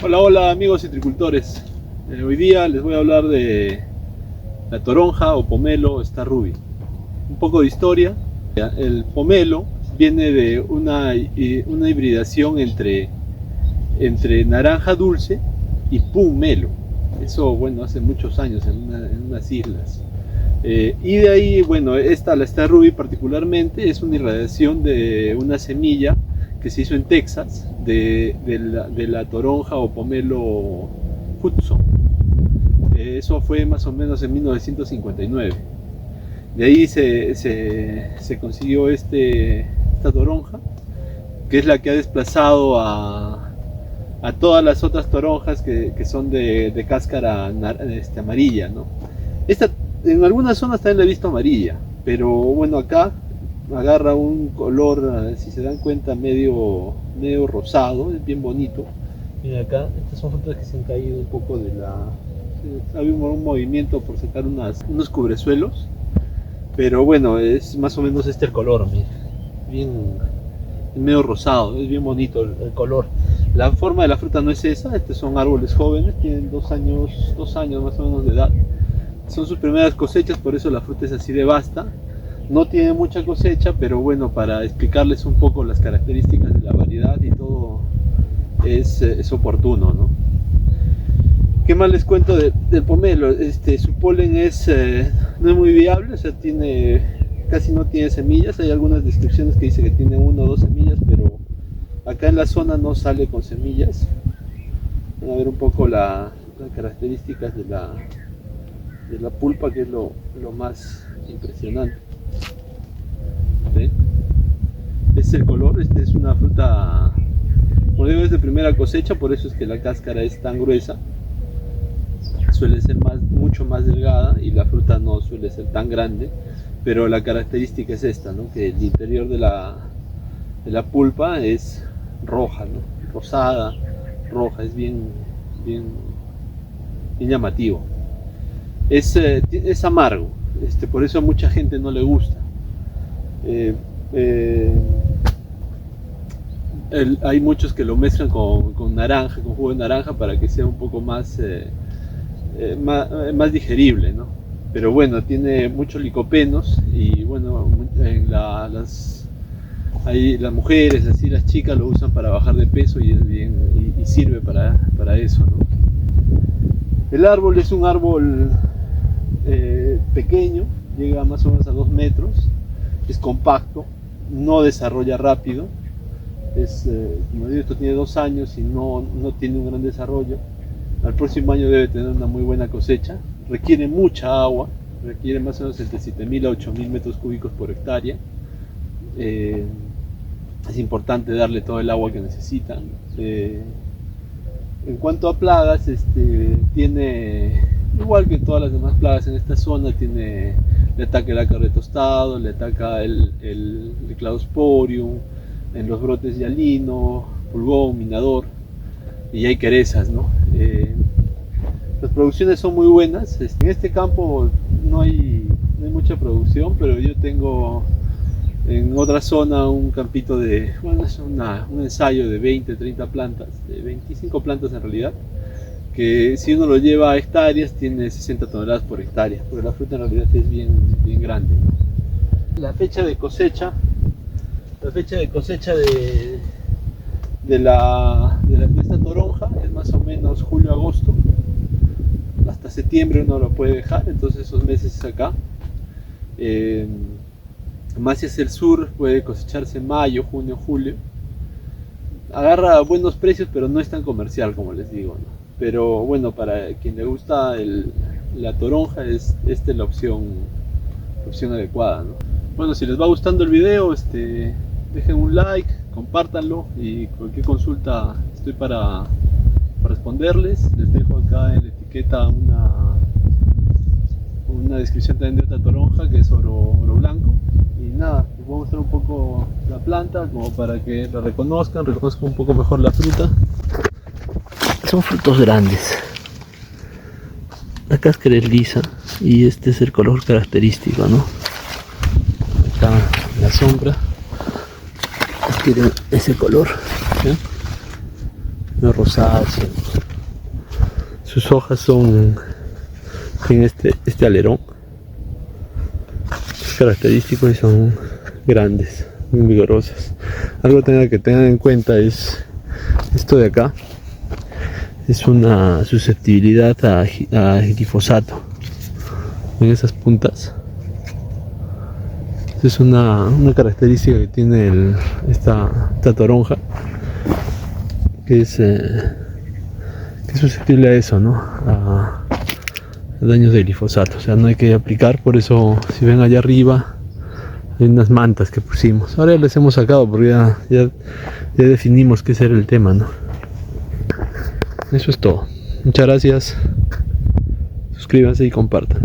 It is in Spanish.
Hola, hola amigos citricultores. Hoy día les voy a hablar de la toronja o pomelo Star Ruby. Un poco de historia. El pomelo viene de una hibridación entre naranja dulce y pumelo. Eso, bueno, hace muchos años en unas islas. Y de ahí, bueno, la Star Ruby particularmente es una irradiación de una semilla que se hizo en Texas de la toronja o pomelo Hudson. Eso fue más o menos en 1959. De ahí se consiguió esta toronja, que es la que ha desplazado a todas las otras toronjas que son de cáscara amarilla, ¿no? Esta en algunas zonas también la he visto amarilla, pero bueno, acá agarra un color, si se dan cuenta, medio rosado, es bien bonito. Miren acá, estas son frutas que se han caído un poco de la... Había un movimiento por sacar unos cubresuelos, pero bueno, es más o menos el color, miren, bien medio rosado, es bien bonito el color. La forma de la fruta no es esa, estos son árboles jóvenes, tienen 2 años más o menos de edad. Son sus primeras cosechas, por eso la fruta es así de vasta. No tiene mucha cosecha, pero bueno, para explicarles un poco las características de la variedad y todo es oportuno, ¿no? ¿Qué más les cuento del pomelo? Su polen no es muy viable, o sea, casi no tiene semillas. Hay algunas descripciones que dice que tiene 1 o 2 semillas, pero acá en la zona no sale con semillas. Van a ver un poco las características de la pulpa, que es lo más impresionante. ¿Sí? Es el color, es una fruta, como digo, es de primera cosecha, por eso es que la cáscara es tan gruesa. Suele ser mucho más delgada y la fruta no suele ser tan grande, pero la característica es esta, ¿no? Que el interior de la pulpa es roja, ¿no? Rosada, roja, es bien llamativo. Es amargo, por eso a mucha gente no le gusta. Hay muchos que lo mezclan con naranja, con jugo de naranja, para que sea un poco más digerible, ¿no? Pero bueno, tiene muchos licopenos y bueno, las mujeres, así las chicas lo usan para bajar de peso y sirve para eso, ¿no? El árbol es un árbol pequeño, llega más o menos a 2 metros, es compacto, no desarrolla rápido, como digo, esto tiene 2 años y no tiene un gran desarrollo. Al próximo año debe tener una muy buena cosecha, requiere mucha agua, requiere más o menos entre 7.000 a 8.000 metros cúbicos por hectárea. Es importante darle todo el agua que necesitan. En cuanto a plagas, tiene, igual que todas las demás plagas en esta zona, le ataca el ácaro tostado, le ataca el cladosporium, en los brotes de alino, pulgón, minador, y hay querezas, ¿no? Las producciones son muy buenas. En este campo no hay mucha producción, pero yo tengo en otra zona un campito es un ensayo de 20, 30 plantas, de 25 plantas en realidad, que si uno lo lleva a hectáreas tiene 60 toneladas por hectárea, porque la fruta en realidad es bien grande, ¿no? La fecha de cosecha de esta toronja es más o menos julio-agosto, hasta septiembre uno lo puede dejar, entonces esos meses es acá. Más hacia el sur puede cosecharse en mayo, junio, julio. Agarra buenos precios, pero no es tan comercial, como les digo, ¿no? Pero bueno, para quien le gusta la toronja es la opción adecuada, ¿no? Bueno, si les va gustando el video, dejen un like, compártanlo, y cualquier consulta estoy para responderles. Les dejo acá en la etiqueta una descripción también de otra toronja, que es oro blanco. Y nada, les voy a mostrar un poco la planta, como para que la reconozcan un poco mejor la fruta. Son frutos grandes, la cáscara es lisa y este es el color característico, ¿no? Acá la sombra tiene ese color, ¿sí? no rosadas. Sus hojas son, tienen este alerón, es característico y son grandes, muy vigorosas. Algo que tengan en cuenta es esto de acá, es una susceptibilidad a glifosato en esas puntas. Es una característica que tiene esta toronja, que es susceptible a eso, ¿no? A daños de glifosato. O sea, no hay que aplicar. Por eso, si ven allá arriba, hay unas mantas que pusimos. Ahora ya las hemos sacado porque ya definimos qué será el tema, ¿no? Eso es todo. Muchas gracias. Suscríbanse y compartan.